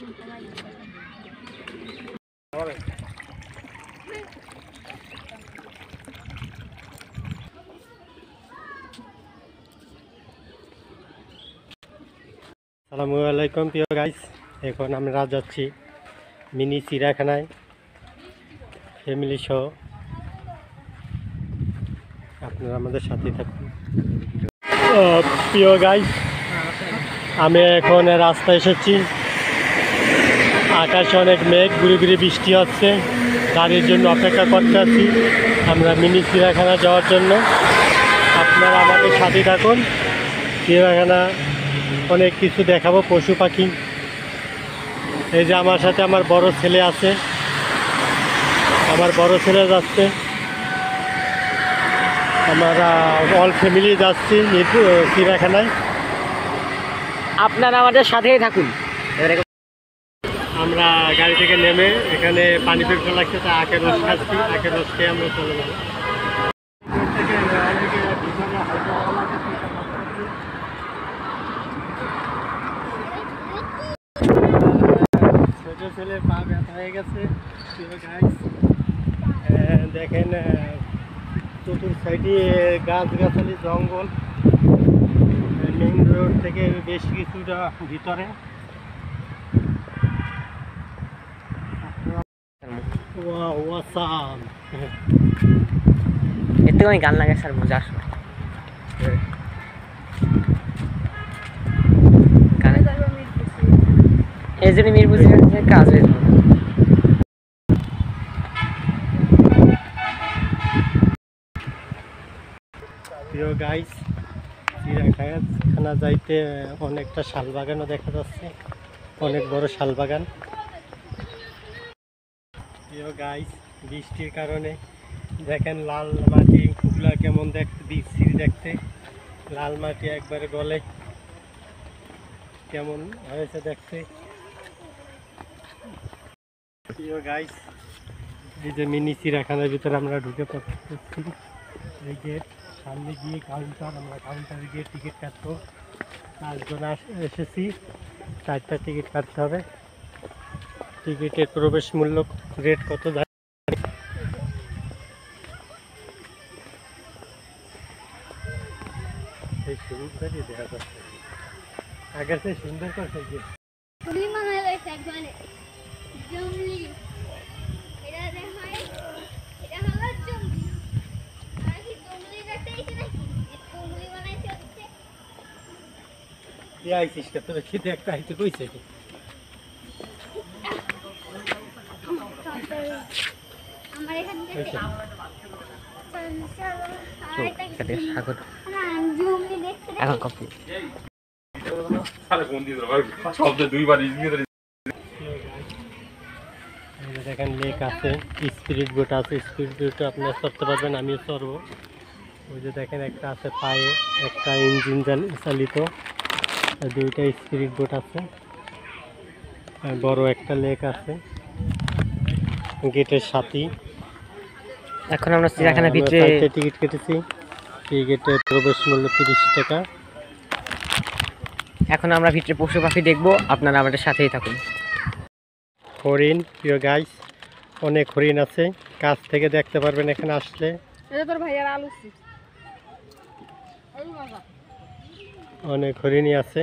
আসসালামু আলাইকুম প্রিয় গাইস, এখন আমরা যাচ্ছি মিনি চিড়িয়াখানায় ফ্যামিলি সহ। আপনারা আমাদের সাথে থাকুন। প্রিয় গাইস, আমি এখন রাস্তায় এসেছি। আকাশে অনেক মেঘ, গুড়ি গুড়ি বৃষ্টি হচ্ছে। গাড়ির জন্য অপেক্ষা করতে আছি আমরা মিনি চিড়িয়াখানা যাওয়ার জন্য। আপনারা আমাদের সাথে থাকুন। চিড়িয়াখানা অনেক কিছু দেখাবো, পশু পাখি। এই যে আমার সাথে আমার বড় ছেলে আছে, আমার বড় ছেলে যাচ্ছে। আমরা অল ফ্যামিলি যাচ্ছি চিড়িয়াখানায়। আপনারা আমাদের সাথেই থাকুন। আমরা গাড়ি থেকে নেমে এখানে পানি পেট্রোল লাগছে, তা আখের রস খাচ্ছি। আখের রস খেয়ে আমরা চলে যাবো। ছোট ছেলে পা ব্যথা হয়ে গেছে। দেখেন চতুর সাইডে গাছগাছালি, জঙ্গল। মেইন রোড থেকে বেশ কিছুটা ভিতরে। এর থেকে আমি গান লাগে স্যার, মজা আসবে। এই জন্য মিরপুর কাজ হয়েছিল। প্রিয় গাইস, চিড়িয়াখানা যাইতে অনেকটা শালবাগানও দেখা যাচ্ছে, অনেক বড় শালবাগান। প্রিয় গাইস, বৃষ্টির কারণে দেখেন লাল মাটিগুলা কেমন দেখতে, বিশ্রী দেখতে। লাল মাটি একবারে গলে কেমন হয়েছে দেখতে। প্রিয় গাইস, এই যে মিনি চিড়িয়াখানার ভিতরে আমরা ঢুকে পড়তেছি। এই গেট, সামনে গিয়ে কাউন্টার, আমরা কাউন্টারে গিয়ে টিকিট কাটবো। 5 জন এসেছি, 4টা টিকিট কাটতে হবে। টিকিটের প্রবেশ মূল্য রেট কত যায়? এই সুন্দরই দেখা যাচ্ছে, আগের থেকে সুন্দর করছে। আইসিস তোরা খেতে একটা আইতে কইছে কি? দেখেন লেক আছে, স্পিরিট বোট আছে। স্পিরিট বোট আপনারা চড়তে পারবেন, আমিও চড়বো। ওই যে দেখেন একটা আছে পায়ে, একটা ইঞ্জিন চালিত, 2টা স্পিরিট বোট আছে। বড় একটা লেক আছে গেটের সাথেই। এখন আমরা চিড়িয়াখানার ভিতরে টিকিট কেটেছি। টিকিটের প্রবেশ মূল্য 30 টাকা। এখন আমরা ভিতরে পশু পাখি দেখবো, আপনারা আমাদের সাথেই থাকুন। হরিণ, প্রিয় গাইস, অনেক হরিণ আছে, কাছ থেকে দেখতে পারবেন এখানে আসলে। অনেক হরিণই আছে,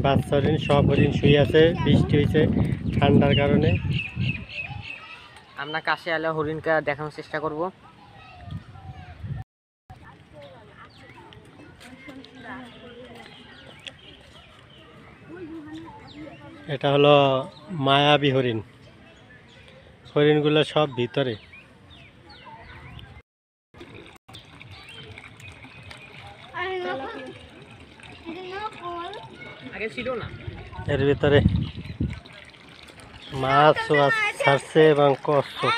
বাচ্চা হরিণ, সব হরিণ শুয়ে আছে। বৃষ্টি হয়েছে ঠান্ডার কারণে। আমরা কাছে এলে হরিণকে দেখানোর চেষ্টা করব। এটা হলো মায়াবী হরিণ। হরিণগুলো সব ভিতরে। এর ভিতরে মাছ ছাড়ছে এবং কচ্ছপ।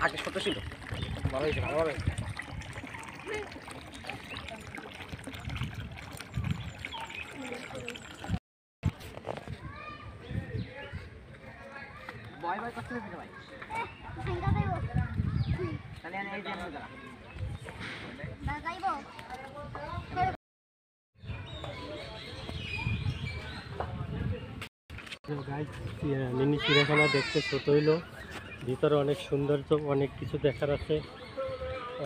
আগে ছোট ছিল, ভালো হয়েছে, ভালো হবে। ভয় ভয় করতে হবে ভাই তাহলে আমি এই জায়গায় দাঁড়া মিনি চিড়িয়াখানা দেখতে ছোট হইলো, ভিতরে অনেক সৌন্দর্য, অনেক কিছু দেখার আছে,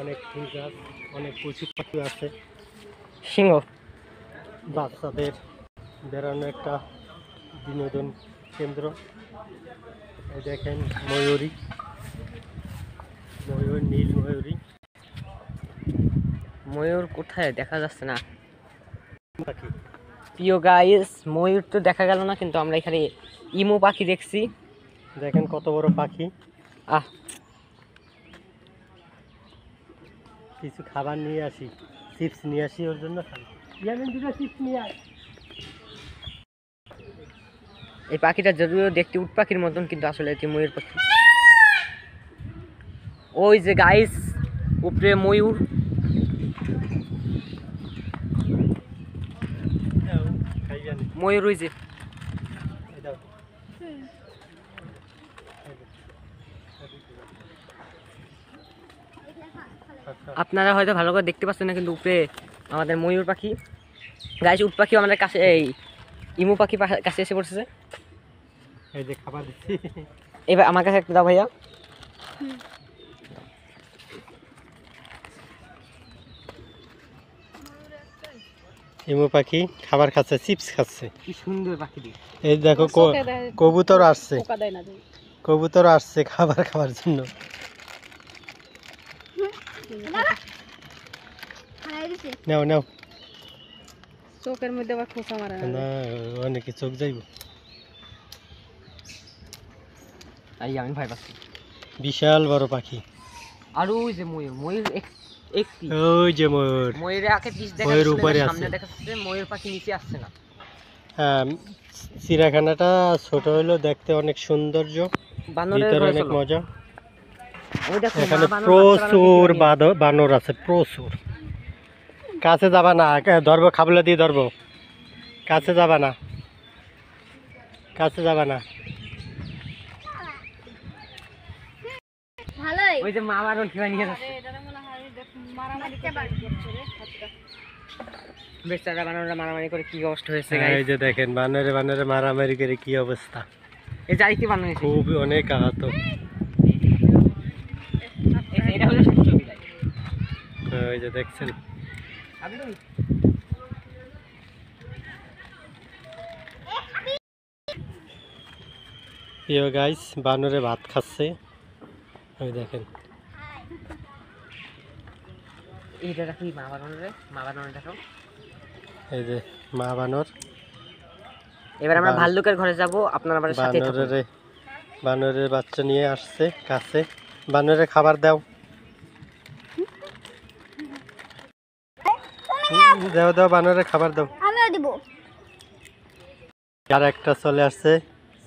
অনেক ফুল গাছ, অনেক পশু পাখি আছে, সিংহ বাচ্চাদের বেড়ানো একটা বিনোদন কেন্দ্র। এই দেখেন ময়ূরী, ময়ূর, নীল ময়ূরী ময়ূর কোথায় দেখা যাচ্ছে না পাখি। প্রিয় গাইস, ময়ূর তো দেখা গেল না, কিন্তু আমরা এখানে ইমু পাখি দেখছি। দেখেন কত বড় পাখি। কিছু খাবার নিয়ে আসি, চিপস নিয়ে আসি ওর জন্য। চিপস নিয়ে আয়। এই পাখিটা যদিও দেখতে উট পাখির মতন, কিন্তু আসলে এটি ময়ূর পাখি। ওই যে গাইস, উপরে ময়ূর। ময়ূর ওই যে। আপনারা হয়তো ভালো করে দেখতে পাচ্ছেন না, কিন্তু উপরে আমাদের ময়ূর পাখি। গাইস, উট পাখি আমাদের কাছে, এই ইমু পাখি কাছে এসে পড়ছে। এই যে খাবার দিচ্ছি। এবার আমার কাছে একটা দাও ভাইয়া। ইমু পাখি খাবার খাচ্ছে, চিপস খাচ্ছে। কি সুন্দর পাখি। এই দেখো কবুতর আসছে, কবুতর আসছে খাবার খাওয়ার জন্য। নাও নাও, চোখের মধ্যে আবার খোঁচা মারা না অনেকে চোখ যাইব। আমি ভয় পাচ্ছি। বিশাল বড় পাখি। আর ওই যে ময়ূর, ময়ূর একটি, ওই যে ময়ূর, ময়ূরের আগে পিছ দেখা ময়ূর যাচ্ছে, উপরে সামনে আছে। দেখা যাচ্ছে, ময়ূর পাখি নিচে আসছে না। হ্যাঁ, চিড়িয়াখানাটা ছোট হইলো, দেখতে অনেক সৌন্দর্য, ভিতরে অনেক মজা। এখানে প্রচুর বানর আছে, প্রচুর। কাছে যাবা না, ধরবো, খাবলা দিয়ে ধরবো। কাছে যাবা না, কাছে যাবা না। ওই যে মা বানর খেয়ে নিয়ে যাচ্ছে। বেচারা বানররা মারামারি করে কি অবস্থা হয়েছে। এই যে দেখেন বানরে বানরে মারামারি করে কি অবস্থা। এই যাই কি বানর, খুব অনেক আহত। এটা হলো সবচেয়ে বিদায়। ওই যে দেখছেন, প্রিয় গাইস, বানরে ভাত খাচ্ছে। ওই দেখেন, এইটা দেখো মা বানরে, মা বানর দেখো। এই যে মা বানর। এবার আমরা ভাল্লুকের ঘরে যাব, আপনারা আমাদের সাথে থাকুন। বানরের বাচ্চা নিয়ে আসছে কাছে। বানরে খাবার দাও, দাও দাও, বানরে খাবার দাও। আমিও দিব। আর একটা চলে আসছে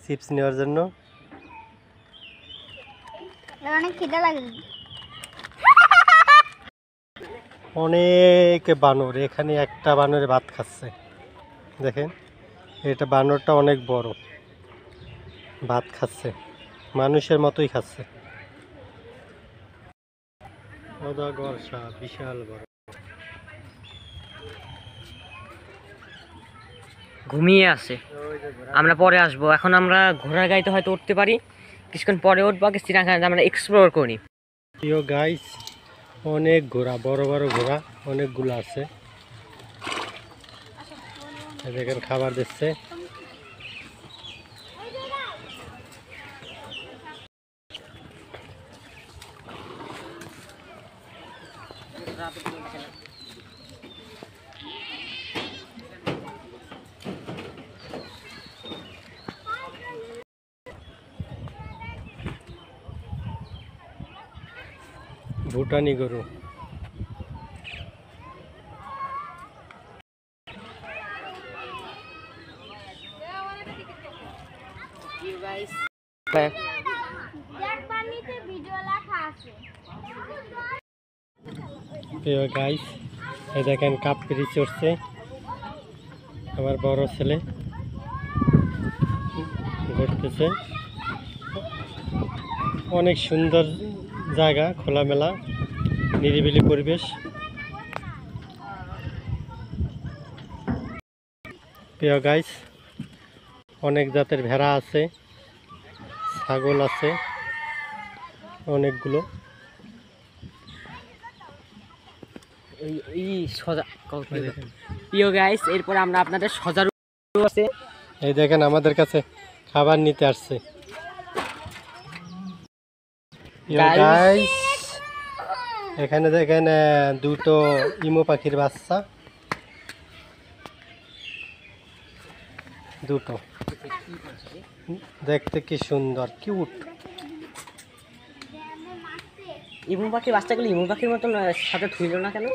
চিপস নেওয়ার জন্য। অনেক খিদে লাগে। অনেক বানর, এখানে একটা বানরে ভাত খাচ্ছে। দেখেন, এটা বানরটা অনেক বড়, ভাত খাচ্ছে, মানুষের মতোই খাচ্ছে। বিশাল বড়। ঘুমিয়ে আছে, আমরা পরে আসবো। এখন আমরা ঘোড়ার গাড়িতে হয়তো উঠতে পারি, কিছুক্ষণ পরে উঠবো। আগে চিড়িয়াখানাতে আমরা এক্সপ্লোর করি। প্রিয় গাইস, অনেক ঘোড়া, বড় বড় ঘোড়া অনেকগুলো আছে। দেখেন খাবার দিচ্ছে। ভুটানি গরু। প্রিয় গাইস, এই দেখেন কাপড়ি চড়ছে আমার বড় ছেলে, ঘুরতেছে। অনেক সুন্দর জায়গা, খোলামেলা নিরিবিলি পরিবেশ। প্রিয় গাইস, অনেক জাতের ভেড়া আছে, ছাগল আছে অনেকগুলো। এই সজা প্রিয় গাইস, এরপর আমরা আপনাদের সজারু আছে। এই দেখেন আমাদের কাছে খাবার নিতে আসছে। গাইস, এখানে দেখেন দুটো ইমু পাখির বাচ্চা, দুটো দেখতে কি সুন্দর, কিউট। ইমু পাখির বাচ্চাগুলো ইমু পাখির মতন সাথে থুইল না কেন?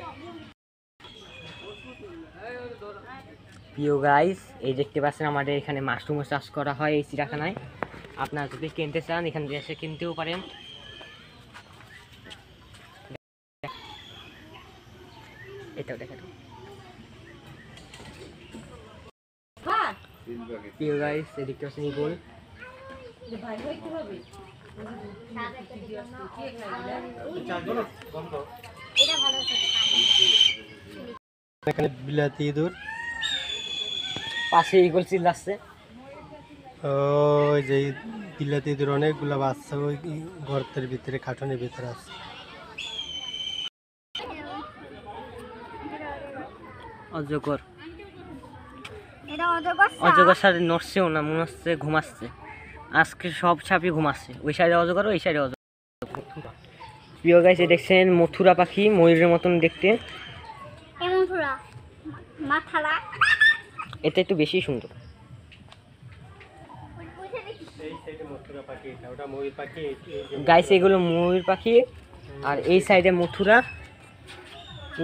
প্রিয় গাইস, এই দেখতে পাচ্ছেন আমাদের এখানে মাশরুমও চাষ করা হয় এই চিড়িয়াখানায়। আপনারা যদি কিনতে চান এখান থেকে এসে কিনতেও পারেন। এটাও দেখা প্রিয় গাইস, এই দেখতে পাচ্ছেন ইগল। এখানে বিলাতি ইঁদুর, পাশে ইগল চিল্লাচ্ছে। ওই যে বিলাতি ইঁদুর অনেকগুলো বাচ্চা ওই গর্তের ভিতরে, কাঠনের ভিতরে আছে। অজগর, এটা অজগর সাপ। অজগর সাথে নড়ছেও না, মনে হচ্ছে ঘুমাচ্ছে। আজকে সব সাপই ঘুমাচ্ছে, ওই সাইডে অজগর, ওই সাইডে অজগর। প্রিয় গাইস, দেখছেন মথুরা পাখি, ময়ূরের মতন দেখতে। মথুরা মাথালা, এটা একটু বেশি সুন্দর। গাইস, এগুলো ময়ূর পাখি, আর এই সাইডে মথুরা।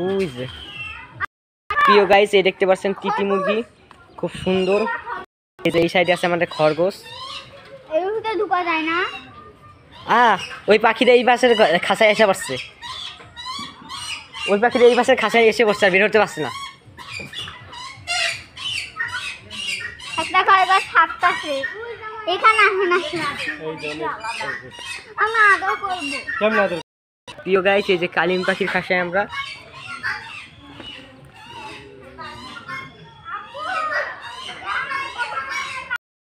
ওই যে প্রিয় গাইস, এই দেখতে পাচ্ছেন তিতি মুরগি, খুব সুন্দর। এই যে এই সাইডে আছে আমাদের খরগোশ। এর ভিতরে ঢোকা যায় না। ওই পাখিটা এই পাশের খাঁচায় এসে পড়ছে, ওই পাখিটা এই পাশের খাঁচায় এসে পড়ছে, আর বের হতে পারছে না। একটা খরগোশ হাঁটতাছে, এখানে আসে না। আমরা আদর করবো। প্রিয় গাইস, এই যে কালিম পাখির খাঁচায় আমরা।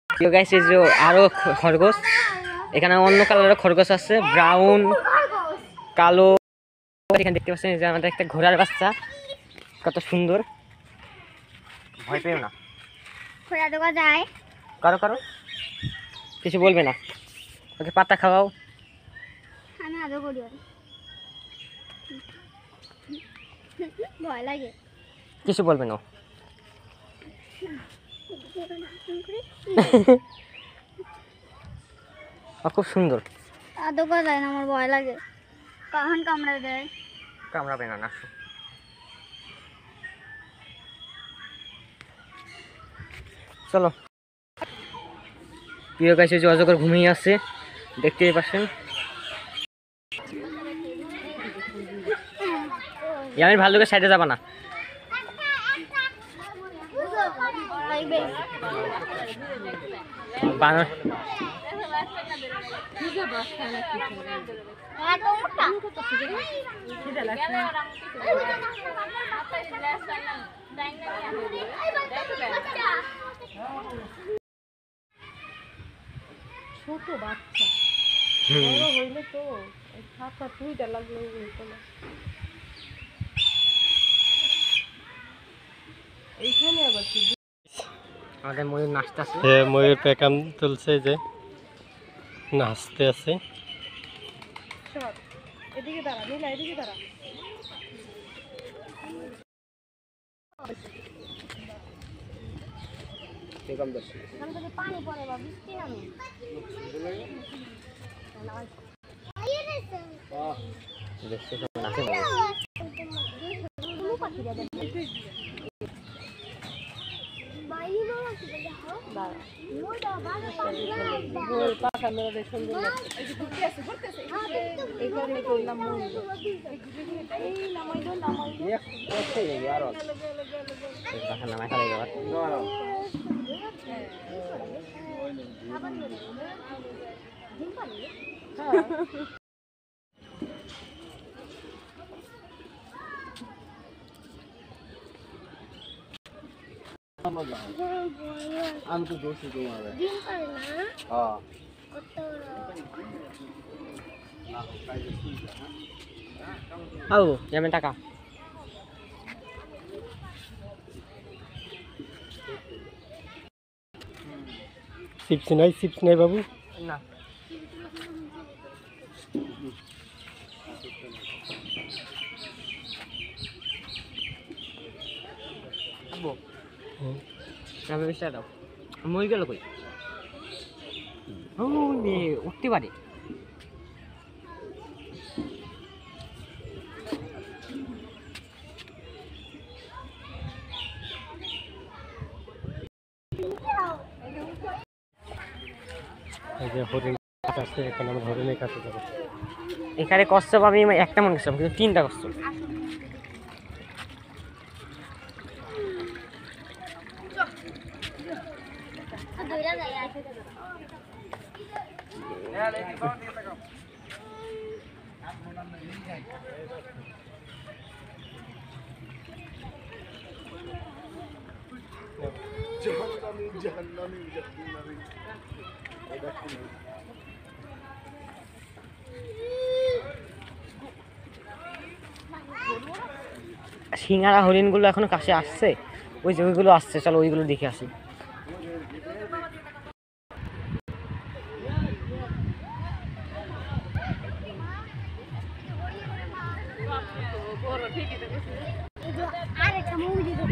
প্রিয় গাইস, এই যে আরো খরগোশ, এখানে অন্য কালারের খরগোশ আছে, ব্রাউন, কালো। এখানে দেখতে পাচ্ছেন যে আমাদের একটা ঘোড়ার বাচ্চা, কত সুন্দর। ভয় পেও না, খোলা ঢোকা যায়। কারো কারো কিছু বলবে না, ওকে পাতা খাওয়াও। আমি আদর করি, ভয় লাগে। কিছু বলবে না। খুব সুন্দর। আদর করা যায় না, আমার ভয় লাগে, কখন কামড়ে দেয়। কামড়াবে না, না। চলো। প্রিয় গাইস, যে অজগর ঘুমিয়ে আছে, দেখতেই পাচ্ছেন। আমি ভাল্লুকের সাইডে যাবা না। বানর, ছোট বাচ্চা হইলে তো তুইটা লাগলো। এইখানে আবার আমাদের ময়ূর নাচতেছে। ময়ূর পেকাম তুলছে, যে নাচতে আছে। এদিকে দাঁড়া, নীলা এদিকে দাঁড়া। পানি পড়ে বা বৃষ্টি নামে। আমি তো দোষী তোমার ডিম করে না হ্যাঁ কত আও যাবেন টাকা চিপস নাই বাবু। না আব্বু আমি বিশটা দাও মই গেল কই ও নে উঠতে পারে এই যে হরিণ আছে, এখন আমরা হরিণের কাছে যাবো। এখানে কচ্ছপ আমি একটা মনে করছিলাম কিন্তু তিনটা কচ্ছপ দইরা যায় সিঙ্গারা হরিণগুলো এখনো কাছে আসছে ওই যে ওইগুলো আসছে চলো ওইগুলো দেখে আসি আরেকটা মুভি দেখো